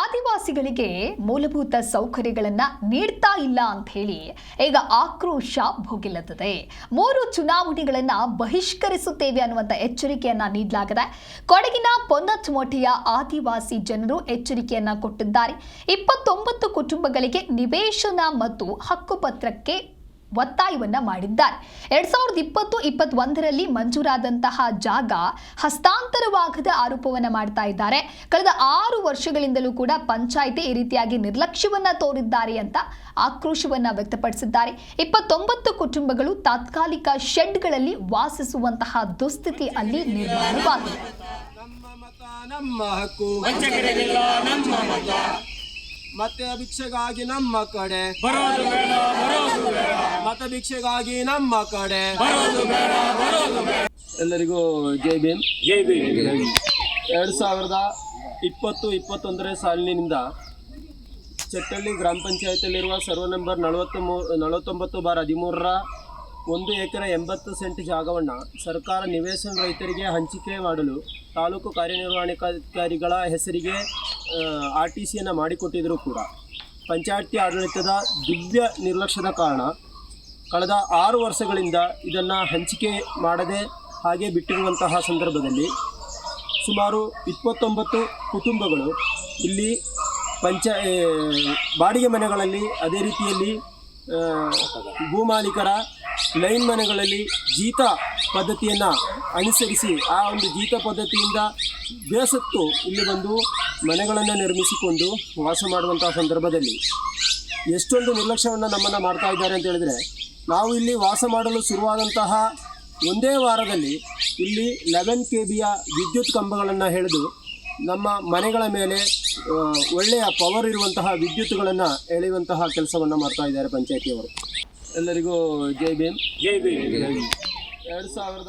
ಆದಿವಾಸಿಗಳಿಗೆ ಮೂಲಭೂತ ಸೌಕರ್ಯಗಳನ್ನ ನೀಡ್ತಾ ಇಲ್ಲ ಅಂತ ಹೇಳಿ ಈಗ ಆಕ್ರೋಶ ಭುಗಿಲೆದ್ದಿದೆ. 3 ಚುನಾವಣೆಗಳನ್ನ ಬಹಿಷ್ಕರಿಸುತ್ತೇವೆ ಅನ್ನುವಂತ ಎಚ್ಚರಿಕೆಯನ್ನ ನೀಡಲಾಗಿದೆ. ಕೊಡಗಿನ ಪೊನ್ನತ್ಮೋಟೆಯ ಆದಿವಾಸಿ ಜನರು ಎಚ್ಚರಿಕೆಯನ್ನ ಕೊಟ್ಟಿದ್ದಾರೆ. 29 ಕುಟುಂಬಗಳಿಗೆ ನಿವೇಶನ ಮತ್ತು ಹಕ್ಕುಪತ್ರಕ್ಕೆ ಒತ್ತಾಯವನ್ನ ಮಾಡಿದ್ದಾರೆ. 2020-21ರಲ್ಲಿ ಮಂಜೂರಾದಂತಹ ಜಾಗ ಹಸ್ತಾಂತರವಾಗದ ಆರೋಪವನ್ನ ಮಾಡ್ತಾ ಇದ್ದಾರೆ. ಕಳೆದ 6 ವರ್ಷಗಳಿಂದಲೂ ಕೂಡ ಪಂಚಾಯಿತಿ ಈ ರೀತಿಯಾಗಿ ನಿರ್ಲಕ್ಷ್ಯವನ್ನ ತೋರಿದ್ದಾರೆ ಅಂತ ಆಕ್ರೋಶವನ್ನ ವ್ಯಕ್ತಪಡಿಸಿದ್ದಾರೆ. 29 ಕುಟುಂಬಗಳು ತಾತ್ಕಾಲಿಕ ಶೆಡ್ಗಳಲ್ಲಿ ವಾಸಿಸುವಂತಹ ದುಸ್ಥಿತಿ ಅಲ್ಲಿ ನಿರ್ಮಾಣವಾಗಿದೆ. ನಮ್ಮ ಹಕ್ಕು ಮತ್ತೆ ಭಿಕ್ಷೆಗಾಗಿ ನಮ್ಮ ಕಡೆ ಬರೋದು ಬೇಡ, ಮತ ಭಿಕ್ಷೆಗಾಗಿ ನಮ್ಮ ಕಡೆ ಎಲ್ಲರಿಗೂ ಜೈ ಭೀಮ್. 2020-21 ಸಾಲಿನಿಂದ ಚಟ್ಟಳ್ಳಿ ಗ್ರಾಮ ಪಂಚಾಯತಿಯಲ್ಲಿರುವ ಸರ್ವ ನಂಬರ್ 49/13ರ 1 ಎಕರೆ 80 ಸೆಂಟ್ ಜಾಗವನ್ನು ಸರ್ಕಾರ ನಿವೇಶನ ರೈತರಿಗೆ ಹಂಚಿಕೆ ಮಾಡಲು ತಾಲೂಕು ಕಾರ್ಯನಿರ್ವಹಣಾಧಿಕಾರಿಗಳ ಹೆಸರಿಗೆ RTCಯನ್ನು ಮಾಡಿಕೊಟ್ಟಿದ್ದರೂ ಕೂಡ ಪಂಚಾಯತಿ ಆಡಳಿತದ ದಿವ್ಯ ನಿರ್ಲಕ್ಷ್ಯದ ಕಾರಣ ಕಳೆದ 6 ವರ್ಷಗಳಿಂದ ಇದನ್ನು ಹಂಚಿಕೆ ಮಾಡದೆ ಹಾಗೆ ಬಿಟ್ಟಿರುವಂತಹ ಸಂದರ್ಭದಲ್ಲಿ ಸುಮಾರು 29 ಕುಟುಂಬಗಳು ಇಲ್ಲಿ ಬಾಡಿಗೆ ಮನೆಗಳಲ್ಲಿ, ಅದೇ ರೀತಿಯಲ್ಲಿ ಭೂಮಾಲೀಕರ ಲೈನ್ ಮನೆಗಳಲ್ಲಿ ಜೀತ ಪದ್ಧತಿಯನ್ನು ಅನುಸರಿಸಿ ಆ ಒಂದು ಜೀತ ಪದ್ಧತಿಯಿಂದ ಬೇಸತ್ತು ಇಲ್ಲಿ ಬಂದು ಮನೆಗಳನ್ನು ನಿರ್ಮಿಸಿಕೊಂಡು ವಾಸ ಮಾಡುವಂತಹ ಸಂದರ್ಭದಲ್ಲಿ ಎಷ್ಟೊಂದು ನಿರ್ಲಕ್ಷ್ಯವನ್ನು ನಮ್ಮನ್ನು ಮಾಡ್ತಾ ಇದ್ದಾರೆ ಅಂತ ಹೇಳಿದರೆ, ನಾವು ಇಲ್ಲಿ ವಾಸ ಮಾಡಲು ಶುರುವಾದಂತಹ ಒಂದೇ ವಾರದಲ್ಲಿ ಇಲ್ಲಿ 11 kVಯ ವಿದ್ಯುತ್ ಕಂಬಗಳನ್ನು ಎಳೆದು ನಮ್ಮ ಮನೆಗಳ ಮೇಲೆ ಒಳ್ಳೆಯ ಪವರ್ ಇರುವಂತಹ ವಿದ್ಯುತ್ಗಳನ್ನು ಎಳೆಯುವಂತಹ ಕೆಲಸವನ್ನು ಮಾಡ್ತಾ ಇದ್ದಾರೆ ಪಂಚಾಯತಿಯವರು. ಎಲ್ಲರಿಗೂ ಜೈ ಭೀಮ್. 2000